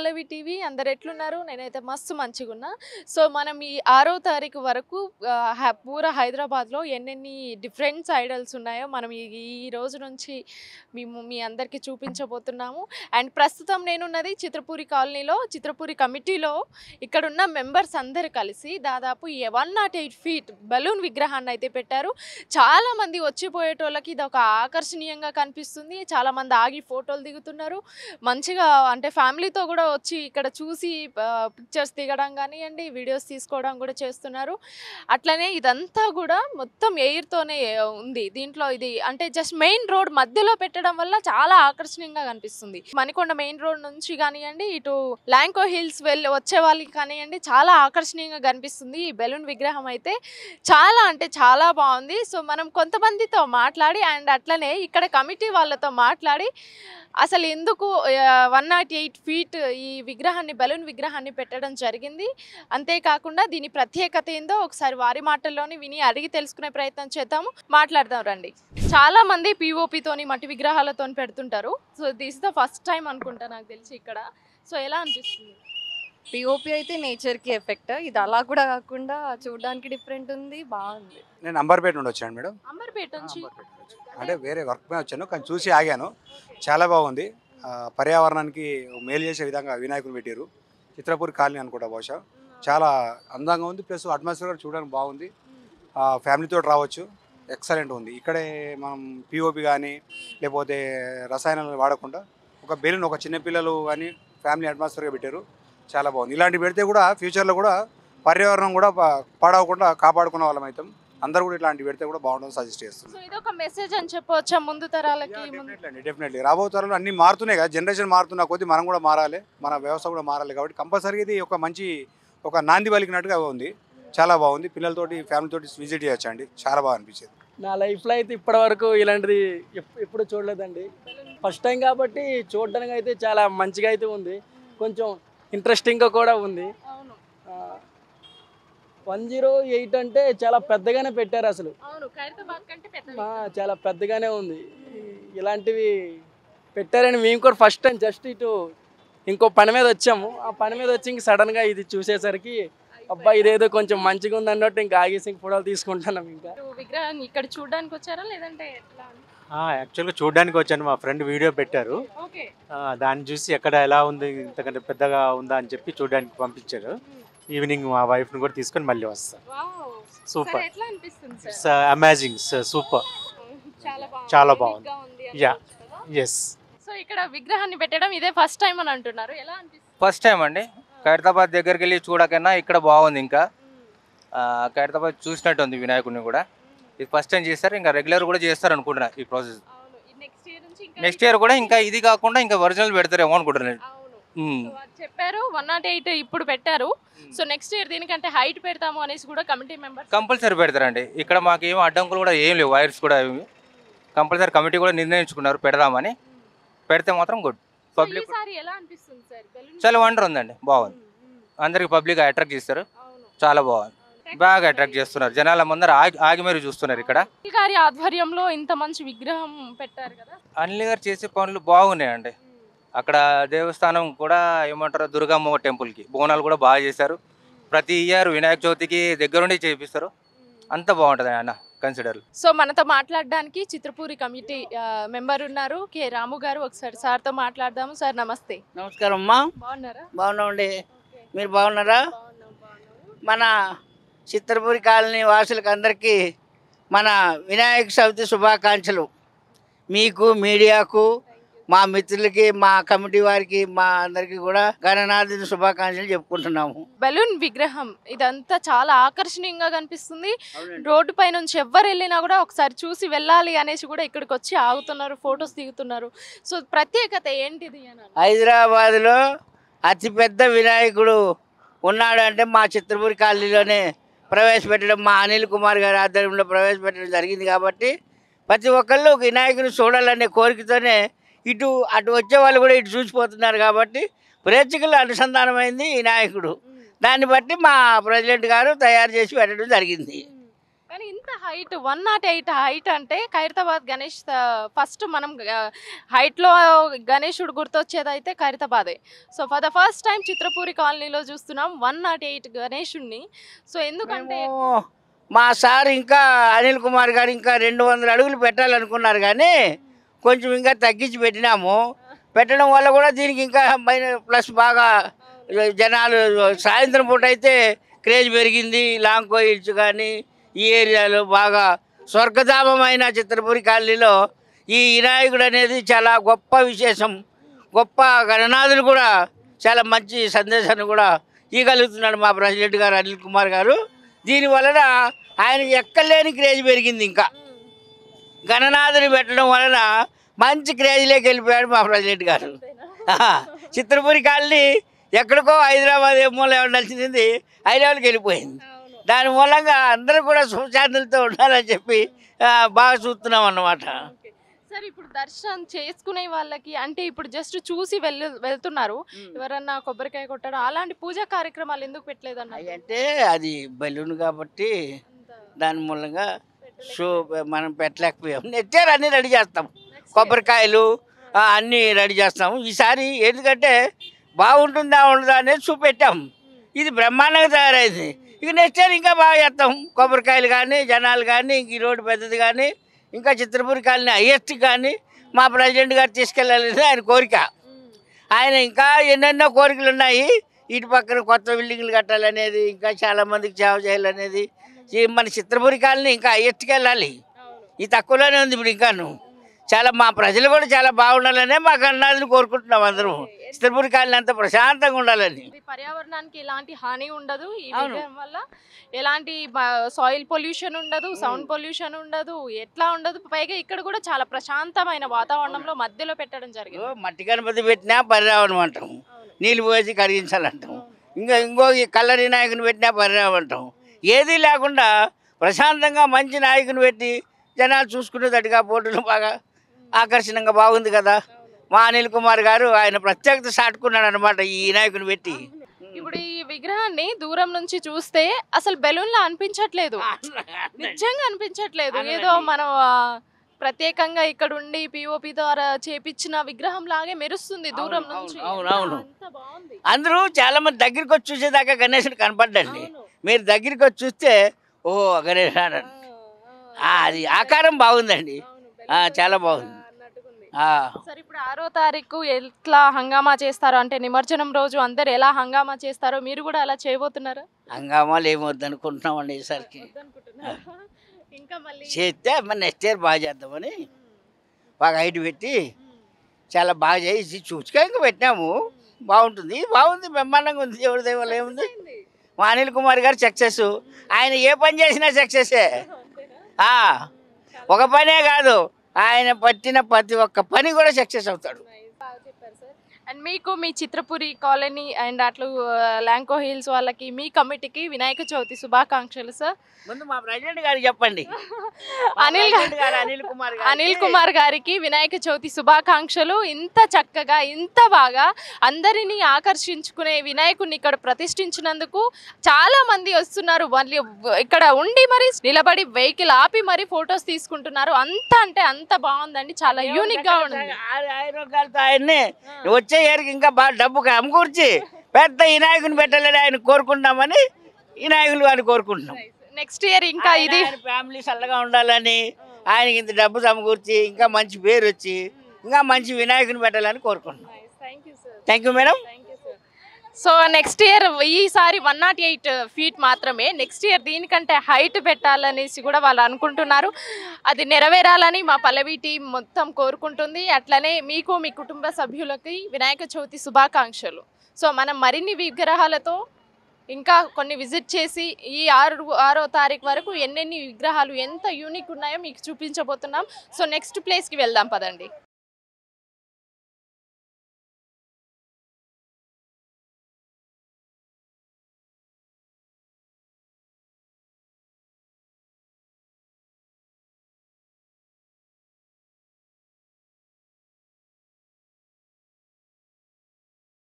Malvi TV అందరు ఎట్లున్నారు నేనైతే మస్తు మంచిగున్నా సో మనం ఈ 6వ తారీఖు వరకు పూరా హైదరాబాద్లో ఎన్నెన్ని డిఫరెంట్ ఐడల్స్ ఉన్నాయో మనం ఈ రోజు నుంచి మీ అందరికీ చూపించబోతున్నాము అండ్ ప్రస్తుతం నేనున్నది చిత్రపూరి కాలనీలో చిత్రపూరి కమిటీలో ఇక్కడ ఉన్న మెంబర్స్ అందరు కలిసి దాదాపు 108 ఫీట్ బలూన్ విగ్రహాన్ని అయితే పెట్టారు చాలా మంది వచ్చిపోయేటోళ్ళకి ఇది ఒక ఆకర్షణీయంగా కనిపిస్తుంది చాలా మంది ఆగి ఫోటోలు దిగుతున్నారు మంచిగా అంటే ఫ్యామిలీతో కూడా వచ్చి ఇక్కడ చూసి పిక్చర్స్ దిగడం కానివ్వండి వీడియోస్ తీసుకోవడం కూడా చేస్తున్నారు అట్లనే ఇదంతా కూడా మొత్తం ఎయిర్తోనే ఉంది దీంట్లో ఇది అంటే జస్ట్ మెయిన్ రోడ్ మధ్యలో పెట్టడం వల్ల చాలా ఆకర్షణీయంగా కనిపిస్తుంది మణికొండ మెయిన్ రోడ్ నుంచి కానివ్వండి ఇటు లాంకో హిల్స్ వచ్చే వాళ్ళకి కానివ్వండి చాలా ఆకర్షణీయంగా కనిపిస్తుంది ఈ బెలూన్ విగ్రహం అయితే చాలా అంటే చాలా బాగుంది సో మనం కొంతమందితో మాట్లాడి అండ్ అట్లనే ఇక్కడ కమిటీ వాళ్ళతో మాట్లాడి అసలు ఎందుకు 108 ఫీట్ ఈ విగ్రహాన్ని బలూన్ విగ్రహాన్ని పెట్టడం జరిగింది అంతేకాకుండా దీని ప్రత్యేకత ఏందో ఒకసారి వారి మాటల్లోని విని అడిగి తెలుసుకునే ప్రయత్నం చేద్దాము మాట్లాడదాం రండి చాలా మంది పిఓపితోని మట్టి విగ్రహాలతో పెడుతుంటారు so this the first time అనుకుంటా నాకు తెలిసి ఇక్కడ సో ఎలా అనిపిస్తుంది పిఓపి అయితే నేచర్కి ఎఫెక్ట్ ఇది అలా కూడా కాకుండా చూడడానికి డిఫరెంట్ ఉంది బాగుంది నేను అంబర్పేట నుండి వచ్చాను మేడం అంబర్పేట నుంచి అంటే వేరే వర్క్ మీద వచ్చాను కానీ చూసి ఆగాను చాలా బాగుంది పర్యావరణానికి మేలు చేసే విధంగా వినాయకులు పెట్టారు చిత్రపూరి కాలనీ అనుకుంటా బహుశా చాలా అందంగా ఉంది ప్లస్ అట్మాస్ఫియర్ కూడా చూడడానికి బాగుంది ఫ్యామిలీతో రావచ్చు ఎక్సలెంట్ ఉంది ఇక్కడే మనం పిఓపి కానీ లేకపోతే రసాయనాలు వాడకుండా ఒక బెలూన్ ఒక చిన్నపిల్లలు కానీ ఫ్యామిలీ అట్మాస్ఫియర్గా పెట్టారు చాలా బాగుంది ఇలాంటివి పెడితే కూడా ఫ్యూచర్లో కూడా పర్యావరణం కూడా పాడవకుండా కాపాడుకునే వాళ్ళం అవుతాం అందరూ కూడా ఇట్లాంటివి పెడితే కూడా బాగుంటుంది సజెస్ట్ చేస్తుంది ఇది ఒక మెసేజ్ అని చెప్పొచ్చా ముందు తరాలకి డెఫినెట్లీ రాబో తరాలు అన్ని మారుతున్నాయి కదా జనరేషన్ మారుతున్న కొద్దీ మనం కూడా మారాలి మన వ్యవస్థ కూడా మారాలి కాబట్టి కంపల్సరీగా ఇది ఒక మంచి ఒక నాంది పలికినట్టుగా ఉంది చాలా బాగుంది పిల్లలతోటి ఫ్యామిలీతోటి విజిట్ చేయొచ్చండి చాలా బాగా అనిపించింది నా లైఫ్లో అయితే ఇప్పటి వరకు ఇలాంటిది ఎప్పుడు చూడలేదండి ఫస్ట్ టైం కాబట్టి చూడడానికి అయితే చాలా మంచిగా అయితే ఉంది కొంచెం ఇంట్రెస్టింగ్గా కూడా ఉంది 108 అంటే చాలా పెద్దగానే పెట్టారు అసలు చాలా పెద్దగానే ఉంది ఇలాంటివి పెట్టారని మేము కూడా ఫస్ట్ టైం జస్ట్ ఇటు ఇంకో పని మీద వచ్చాము ఆ పని మీద వచ్చి ఇంక సడన్గా ఇది చూసేసరికి అబ్బాయి ఇదేదో కొంచెం మంచిగా ఉంది అన్నట్టు ఇంకా ఆగేసి ఇంక ఫోటోలు తీసుకుంటున్నాం ఇంకా విగ్రహం ఇక్కడ చూడడానికి వచ్చారా లేదంటే యాక్చువల్గా చూడడానికి వచ్చాను మా ఫ్రెండ్ వీడియో పెట్టారు దాన్ని చూసి ఎక్కడ ఎలా ఉంది ఇంతకంటే పెద్దగా ఉందా అని చెప్పి చూడడానికి పంపించారు ఈవినింగ్ మా వైఫ్ని కూడా తీసుకొని మళ్ళీ వస్తాను సూపర్ ఇట్స్ అమేజింగ్ సూపర్ చాలా బాగుంది యా ఎస్ సో ఇక్కడ విగ్రహాన్ని పెట్టడం ఇదే ఫస్ట్ టైం అని అంటున్నారు ఎలా అనిపిస్తుంది ఫస్ట్ టైం అండి ఖైరతాబాద్ దగ్గరికి వెళ్ళి చూడకన్నా ఇక్కడ బాగుంది ఇంకా ఖైరతాబాద్ చూసినట్టు ఉంది వినాయకుడిని కూడా ఇది ఫస్ట్ టైం చేస్తారు ఇంకా రెగ్యులర్ కూడా చేస్తారు అనుకుంటున్నా ఈ ప్రాసెస్ నెక్స్ట్ ఇయర్ కూడా ఇంకా ఇది కాకుండా ఇంకా ఒరిజినల్ పెడతారేమో అనుకుంటున్నాను చెప్పారు 108 ఇప్పుడు పెట్టారు సో నెక్స్ట్ ఇయర్ దీనికంటే హైట్ పెడతాము అనేసి కూడా కమిటీ మెంబర్స్ కంపల్సరీ పెడతారండి ఇక్కడ మాకు ఏం అడ్డంకులు కూడా ఏం లేవు వైర్స్ కూడా కంపల్సరీ కమిటీ కూడా నిర్ణయించుకున్నారు పెడదామని పెడితే మాత్రం గుడ్ పబ్లిక్ చాలా వండర్ ఉందండి బాగుంది అందరికి పబ్లిక్ అట్రాక్ట్ చేస్తారు చాలా బాగుంది బాగా అట్రాక్ట్ చేస్తున్నారు జనాల ముందర ఆగి మరి చూస్తున్నారు ఇక్కడ గారి ఆధ్వర్యంలో ఇంత మంచి విగ్రహం పెట్టారు కదా అనిల్ గారు చేసే పనులు బాగున్నాయండి అక్కడ దేవస్థానం కూడా ఏమంటారు దుర్గమ్మ టెంపుల్కి బోనాలు కూడా బాగా చేశారు ప్రతి ఇయర్ వినాయక చవితికి దగ్గరుండి చేపిస్తారు అంత బాగుంటుంది అన్న కన్సిడర్ సో మనతో మాట్లాడడానికి చిత్రపూరి కమిటీ మెంబర్ ఉన్నారు కె రాము గారు ఒకసారి సార్తో మాట్లాడదాము సార్ నమస్తే నమస్కారం అమ్మా బాగున్నారా బాగున్నామండి మీరు బాగున్నారా మన చిత్రపూరి కాలనీ వాసులకు అందరికీ మన వినాయక చవితి శుభాకాంక్షలు మీకు మీడియాకు మా మిత్రులకి మా కమిటీ వారికి మా అందరికీ కూడా గణనాథుని శుభాకాంక్షలు చెప్పుకుంటున్నాము బలూన్ విగ్రహం ఇదంతా చాలా ఆకర్షణీయంగా కనిపిస్తుంది రోడ్డు పై నుంచి ఎవరు వెళ్ళినా కూడా ఒకసారి చూసి వెళ్ళాలి అనేసి కూడా ఇక్కడికి వచ్చి ఆగుతున్నారు ఫొటోస్ దిగుతున్నారు సో ప్రత్యేకత ఏంటిది హైదరాబాద్లో అతిపెద్ద వినాయకుడు ఉన్నాడు అంటే మా చిత్రపూరి కాలనీలోనే ప్రవేశపెట్టడం మా అనిల్ కుమార్ గారి ఆధ్వర్యంలో ప్రవేశపెట్టడం జరిగింది కాబట్టి ప్రతి ఒక్కళ్ళు వినాయకుని చూడాలనే కోరికతోనే ఇటు అటు వచ్చే వాళ్ళు కూడా ఇటు చూసిపోతున్నారు కాబట్టి ప్రేక్షకులు అనుసంధానమైంది వినాయకుడు దాన్ని బట్టి మా ప్రెసిడెంట్ గారు తయారు చేసి పెట్టడం జరిగింది కానీ ఇంత హైట్ 108 హైట్ అంటే ఖైరతాబాద్ గణేష్ ఫస్ట్ మనం హైట్లో గణేశుడు గుర్తొచ్చేది అయితే ఖైరతాబాదే. So for the first time Chitrapuri కాలనీలో చూస్తున్నాం 108 గణేశుడిని. సో ఎందుకంటే మా సార్ ఇంకా అనిల్ కుమార్ గారు ఇంకా 200 అడుగులు పెట్టాలనుకున్నారు కానీ కొంచెం ఇంకా తగ్గించి పెట్టినాము. పెట్టడం వల్ల కూడా దీనికి ఇంకా ప్లస్ బాగా జనాలు సాయంత్రం పూట అయితే క్రేజ్ పెరిగింది. లాంగ్ కోయిల్స్ కానీ ఈ ఏరియాలో బాగా స్వర్గధామమైన చిత్రపూరి కాలనీలో ఈ వినాయకుడు అనేది చాలా గొప్ప విశేషం. గొప్ప గణనాథులు కూడా చాలా మంచి సందేశాన్ని కూడా ఇవ్వగలుగుతున్నాడు మా ప్రెసిడెంట్ గారు అనిల్ కుమార్ గారు. దీనివలన ఆయనకి ఎక్కలేని క్రేజ్ పెరిగింది. ఇంకా గణనాథుని పెట్టడం వలన మంచి క్రేజ్లోకి వెళ్ళిపోయాడు మా ప్రెసిడెంట్ గారు. చిత్రపూరి కాలనీ ఎక్కడికో హైదరాబాద్ ఏమోలో ఉండాల్సింది హైదరాబాద్కి వెళ్ళిపోయింది. దాని మూలంగా అందరూ కూడా సుశాంతులతో ఉండాలని చెప్పి బాగా చూస్తున్నాం అన్నమాట. సార్ ఇప్పుడు దర్శనం చేసుకునే వాళ్ళకి అంటే ఇప్పుడు జస్ట్ చూసి వెళ్తున్నారు, ఎవరన్నా కొబ్బరికాయ కొట్టడం అలాంటి పూజా కార్యక్రమాలు ఎందుకు పెట్టలేదన్న? అంటే అది బెలూన్ కాబట్టి దాని మూలంగా షో మనం పెట్టలేకపోయాం. నెక్స్ట్ ఇయర్ అన్నీ రెడీ చేస్తాం, కొబ్బరికాయలు అన్నీ రెడీ చేస్తాము ఈసారి. ఎందుకంటే బాగుంటుందా ఉండదా అనేది చూపెట్టాం. ఇది బ్రహ్మాండంగా తయారైంది. ఇక నెక్స్ట్ ఇయర్ ఇంకా బాగా చేస్తాం. కొబ్బరికాయలు కానీ జనాలు కానీ ఇంక ఈ రోడ్డు పెద్దది కానీ ఇంకా చిత్రపూరి కాలనీ హైయెస్ట్ కానీ మా ప్రెసిడెంట్ గారు తీసుకెళ్ళాలని ఆయన కోరిక. ఆయన ఇంకా ఎన్నెన్నో కోరికలు ఉన్నాయి. ఇటు పక్కన కొత్త బిల్డింగ్లు కట్టాలనేది, ఇంకా చాలామందికి సేవ చేయాలనేది. మన చిత్రపూరి కాలనీ ఇంకా హైయెస్ట్కి వెళ్ళాలి. ఈ తక్కువలోనే ఉంది ఇప్పుడు. ఇంకాను చాలా మా ప్రజలు కూడా చాలా బాగుండాలనే మా గణనాథుని కోరుకుంటున్నాం అందరం. చిత్రపూరి కాలనీ అంత ప్రశాంతంగా ఉండాలని. పర్యావరణానికి ఎలాంటి హాని ఉండదు ఈ విగ్రహం వల్ల, ఎలాంటి సాయిల్ పొల్యూషన్ ఉండదు, సౌండ్ పొల్యూషన్ ఉండదు, ఎట్లా ఉండదు. పైగా ఇక్కడ కూడా చాలా ప్రశాంతమైన వాతావరణంలో మధ్యలో పెట్టడం జరిగింది. మట్టి గణపతి పెట్టినా పర్యావరణం అంటాం, నీళ్ళు పోసి కరిగించాలంటాం. ఇంకో ఈ కల్లరి నాయకుని పెట్టినా పర్యావరణం అంటాం. ఏదీ లేకుండా ప్రశాంతంగా మంచి నాయకుని పెట్టి జనాలు చూసుకునేటట్టుగా పోటీలు బాగా ఆకర్షణంగా బాగుంది కదా. మా అనిల్ కుమార్ గారు ఆయన ప్రత్యేకత చాటుకున్నాడు అనమాట ఈ వినాయకుని పెట్టి. ఇప్పుడు ఈ విగ్రహాన్ని దూరం నుంచి చూస్తే అసలు బెలూన్లా అనిపించట్లేదు, నిజంగా అనిపించట్లేదు. ఏదో మనం ప్రత్యేకంగా ఇక్కడ ఉండి పిఓపి ద్వారా చేపించిన విగ్రహం లాగే మెరుస్తుంది దూరం నుంచి. అవునవును, అందరూ చాలా మంది దగ్గరికి వచ్చి చూసేదాకా గణేశుడు కనపడ్డండి. మీరు దగ్గరికి వచ్చి చూస్తే ఓ గణేశుడు అది ఆకారం బాగుందండి, చాలా బాగుంది. సరే ఇప్పుడు 6వ తారీఖు ఎట్లా హంగామా చేస్తారో, అంటే నిమజ్జనం రోజు అందరు ఎలా హంగామా చేస్తారో మీరు కూడా అలా చేయబోతున్నారా? హంగామాలు ఏమొద్దు అనుకుంటున్నామండి ఈసారికి. ఇంకా మళ్ళీ చేస్తే మన నెక్స్ట్ ఇయర్ బాగా చేద్దామని బాగా హైట్ పెట్టి చాలా బాగా చేసి చూసుగా ఇంకా పెట్టినాము. బాగుంటుంది, బాగుంది, బ్రహ్మాండంగా ఉంది. ఎవరి దేవాలయం ఏముంది, మా అనిల్ కుమార్ గారు సక్సెస్. ఆయన ఏ పని చేసినా సక్సెస్సే. ఒక పనే కాదు, ఆయన పట్టిన ప్రతి ఒక్క పని కూడా సక్సెస్ అవుతాడు. అండ్ మీకు మీ చిత్రపురి కాలనీ అండ్ అట్లు ల్యాంకో హిల్స్ వాళ్ళకి మీ కమిటీకి వినాయక చవితి శుభాకాంక్షలు సార్. ముందు మా ప్రెసిడెంట్ గారు చెప్పండి. అనిల్ కుమార్ గారికి వినాయక చవితి శుభాకాంక్షలు. ఇంత చక్కగా ఇంత బాగా అందరినీ ఆకర్షించుకునే వినాయకుడిని ఇక్కడ ప్రతిష్ఠించినందుకు చాలా మంది వస్తున్నారు. మళ్ళీ ఇక్కడ ఉండి మరి నిలబడి వెహికల్ ఆపి మరి ఫొటోస్ తీసుకుంటున్నారు. అంత అంటే అంత బాగుందండి, చాలా యూనిక్ గా ఉంది. ఆయన్ని వచ్చే ఇయర్కి ఇంకా బాగా డబ్బు అమ్ముకూర్చి పెద్ద వినాయకుని పెట్టాలని ఆయన కోరుకుంటున్నామని వినాయకులు అని కోరుకుంటున్నాం. నెక్స్ట్ ఇయర్ ఇంకా ఇది ఫ్యామిలీ చల్లగా ఉండాలని ఆయనకి ఇంత డబ్బు సమకూర్చి ఇంకా మంచి పేరు వచ్చి ఇంకా మంచి వినాయకుని పెట్టాలని కోరుకుంటున్నాం. Thank you madam. So next year ఈసారి 108 ఫీట్ మాత్రమే, నెక్స్ట్ ఇయర్ దీనికంటే హైట్ పెట్టాలనేసి కూడా వాళ్ళు అనుకుంటున్నారు. అది నెరవేరాలని మా పల్లవి టీం మొత్తం కోరుకుంటుంది. అట్లనే మీకు మీ కుటుంబ సభ్యులకి వినాయక చవితి శుభాకాంక్షలు. సో మనం మరిన్ని విగ్రహాలతో ఇంకా కొన్ని విజిట్ చేసి ఈ 6వ తారీఖు వరకు ఎన్నెన్ని విగ్రహాలు ఎంత యూనిక్ ఉన్నాయో మీకు చూపించబోతున్నాం. సో నెక్స్ట్ ప్లేస్కి వెళ్దాం పదండి.